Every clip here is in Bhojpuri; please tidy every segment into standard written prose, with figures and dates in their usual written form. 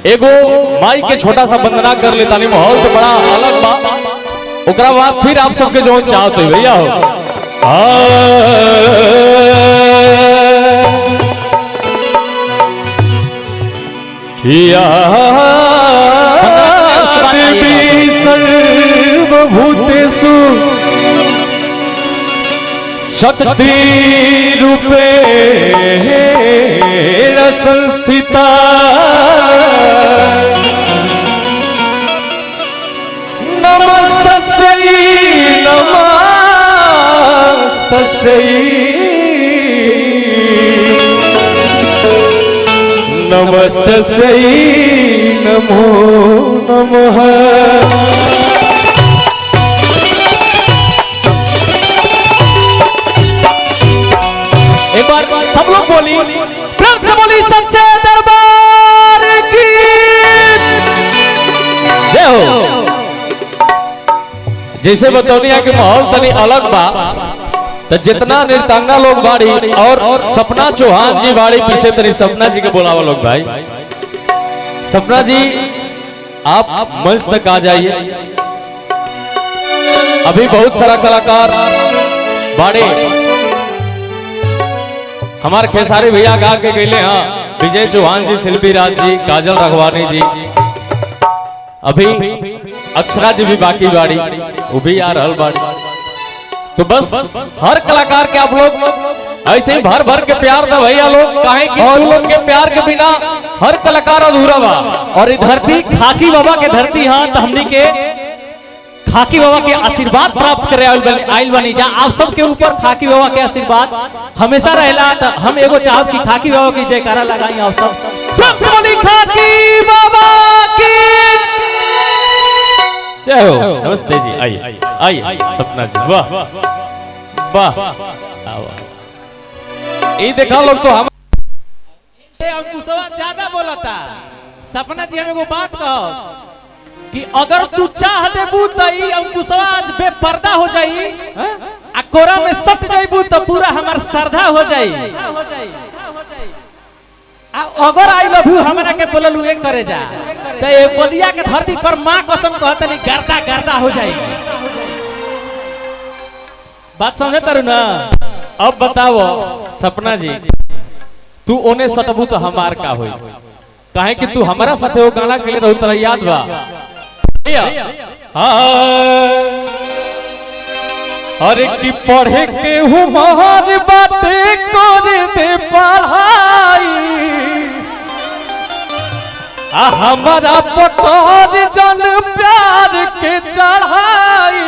एगो माई के छोटा सा वंदना कर लेता नहीं, माहौल तो बड़ा अलग बा। ओकरा बाद फिर आप सबके जो चाहते भैया हो सर्वभूतेषु शक्ति रूपेण संस्थिता नमस्तस्यै नमस्तस्यै नमो नमः। एक बार सब लोग बोली, प्रेम से बोली सच्चे दरबार की जय हो। जैसे बतौनिया के माहौल तनी अलग बा, तो जितना नृत्यांगा लोग बाड़ी और सपना चौहान जी बाड़ी पीछे तनी सपना जी के बोलावा लोग भाई। सपना जी आप मंच तक आ जाइए। अभी बहुत सारा कलाकार बाड़े, हमारे खेसारी भैया गा के गए हाँ, विजय चौहान जी, शिल्पी राज जी, काजल रघवानी जी, अभी अक्षरा जी भी बाकी बाड़ी, वो भी आ रहल बाड़ी। तो बस हर कलाकार के आप लोग ऐसे ही भर भर के प्यार दे भैया लोग, काहे कि और लोग के प्यार के बिना हर कलाकार अधूरा बा। और ये धरती खाकी बाबा के धरती हाँ, तो हमनी के खाकी बाबा के आशीर्वाद प्राप्त करे आइल बनी जा। आप सबके ऊपर खाकी बाबा के आशीर्वाद हमेशा रहेला। तो हम एगो चाहब कि खाकी बाबा की जयकारा लगाई आप सब। खाकी बाबा की जय हो। नमस्ते जी, आइए आइए सपना जी, वाह वाह। ये देखा लोग तो हम से अंकुशवा ज्यादा बोलता। सपना जी हमें वो बात कहो कि अगर तू चाह देबू तो ई अंकुशवा आज बेपर्दा हो जाई, आ कोरा में सट जाइबू तो पूरा हमार श्रद्धा हो जाई। अगर आई लव यू हमरा के बोललू एक करे जा, तो ये बलिया के धरती पर मां कसम कहतनी गर्दा गर्दा हो जाई। बात समझे तारू ना? अब बताओ सपना जी, तू ओने सटबू तो हमार का होई? काहे कि तू हमारा साथे वो गाना के लिए रहू, तोरा याद बा? अरे की पढ़े के हुमार बाटे करे दे पढ़ाई, हमारा पटोर जन प्यार के चढ़ाई।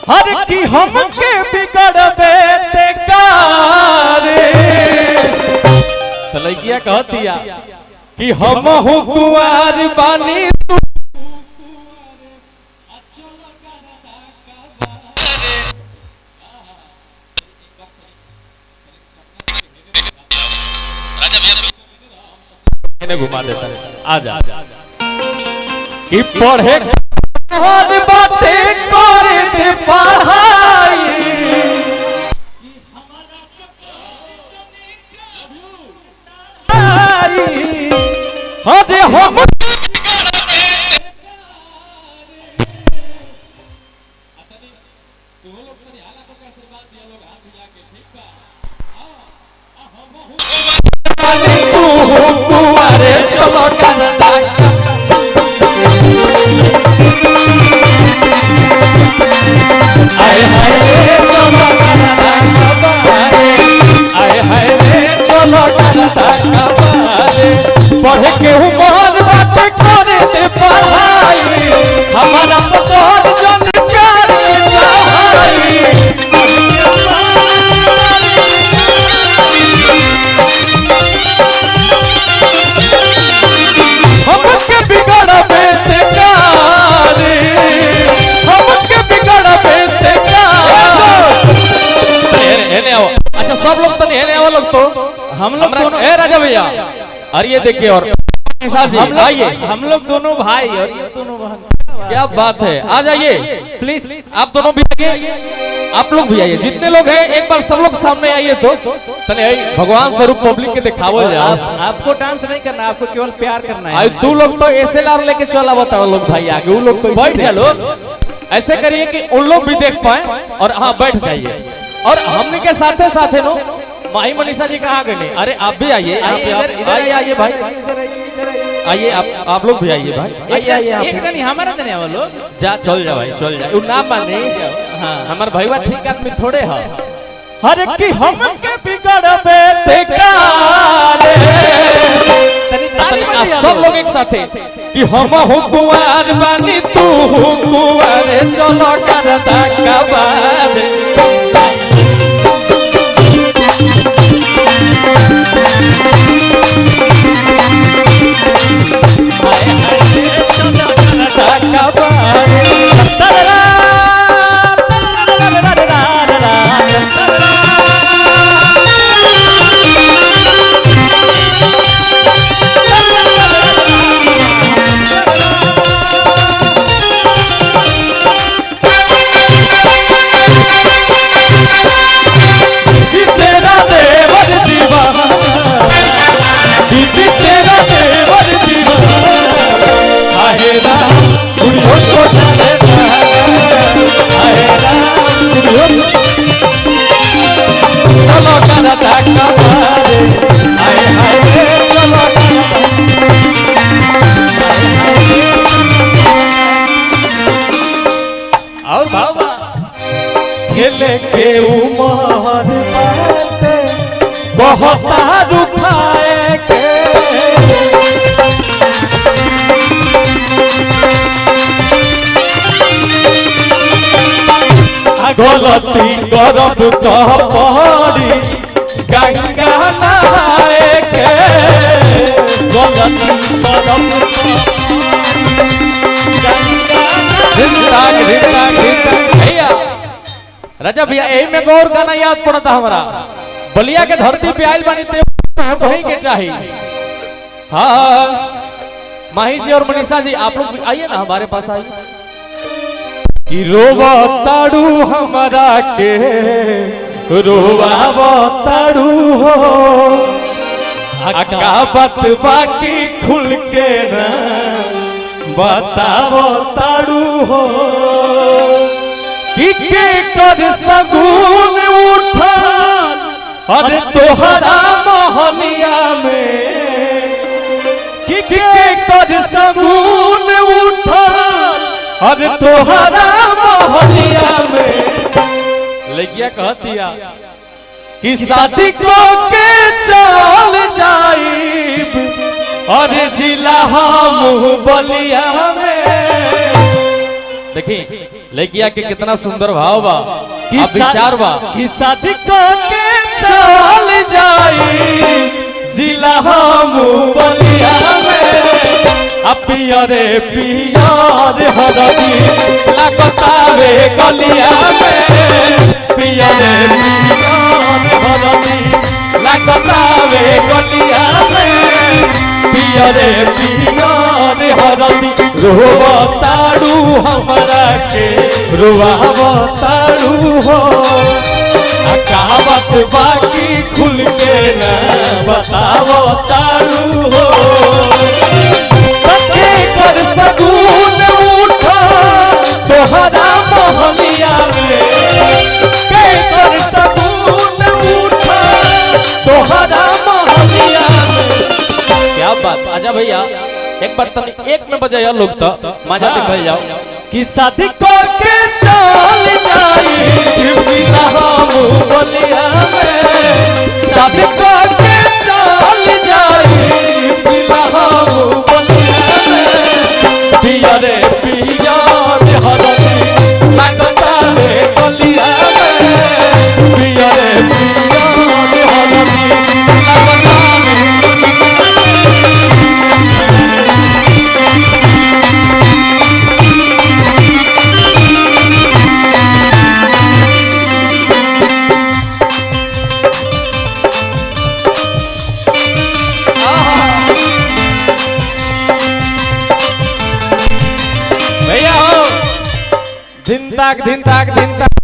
हर की हमके बिगड़बे ते कारे, तो लड़किया कहतिया कि हम हूँ कुंवार बानी घुमा देता है। आजा कि पढ़े हर बातें करे से पढ़ाई, अरे हम पढ़े के उमर बात करे से पढ़ाई, हमारा पतोर जन प्यार के चढ़ाई। हमके बिगड़बे से कारे, हमके बिगड़बे से कारे। अच्छा सब लोग तो नहीं है, लोग तो हम लोग दोनों है राजा भैया। अरे ये देखिए, और आइए हम लोग दोनों भाई और ये दोनों बहन। क्या बात है, आ जाइए प्लीज, आप दोनों भी आइए। आप लोग भी आइए, जितने लोग हैं एक बार सब लोग सामने आइए तो तने भगवान स्वरूप पब्लिक के दिखावो जाओ। आपको डांस नहीं करना, आपको केवल प्यार करना है। आई तू लोग तो एसएलआर लेके चला बताओ लोग भाई आगे, वो लोग तो बैठ जा लोग, ऐसे करिए कि उन लोग भी देख पाए और हाँ बैठ जाइए। और हमने के साथे साथे नो माही मनीषा जी कहाँ गए? अरे आप भी आइए, आइए आइए भाई, आइए आप लोग भी आइए भाई, आइए आइए। एक जन हमारा देने वाले लोग जा चल जा भाई चल जा, ना माने हमार भईवा ठीक आदमी थोड़े है। हर की हम के बिगड़ पे सब लोग एक साथे कि हम हो कुंवार बानी तू हो कुंवार, चलो करता कबार। खेले के उमर बहुत रुखाए के गलती करब कह पड़ी गंगा नहाए के, गलती करब भैया राजा भैया यही में गौर गाना याद पड़ता हमारा, बलिया के धरती पे आयल बनी वही के चाहिए। हाँ माही जी और मनीषा जी आप लोग आइए ना हमारे पास आइए। कि रोवा ताड़ू हमारा के रोवा ताड़ू हो, का बात बाकी खुल के ना बताओ ताड़ू हो। कि के कर सगुन उठा अरे तोहरा मोहनिया में, कि के कर सगुन उठा अरे तोहरा मोहनिया में। लगिया कहतिया कि शादी को के चल जाइब अरे जिला हम बलिया में। देखिए लड़किया के कितना सुंदर भाव बा, कि विचार बा कि शादी को के चल जाई जिला हम बलिया में। पियरे पियर हरदी लगतावे गलिया में, पियरे पियर हरदी लगतावे गलिया में, पियरे पियर हरदी रोवताड़ू हमरा के रोवताड़ू हो। कहावत बाकी खुल के न बतावो ताड़ू हो। कर सगुन उठा तोहरा मोहलिया में, कर सगुन उठा तोहरा मोहलिया में। क्या बात, आजा भैया एक बार तनी एक में बजाया लोग तो मजा निकल जाओ। कि शादी करके चल जाई हम बलिया में, शादी करके चल जाई हम बलिया में। पियरे पियर हरदी लगतावे गलिया में, पियरे पियर हरदी लगतावे। दिन तक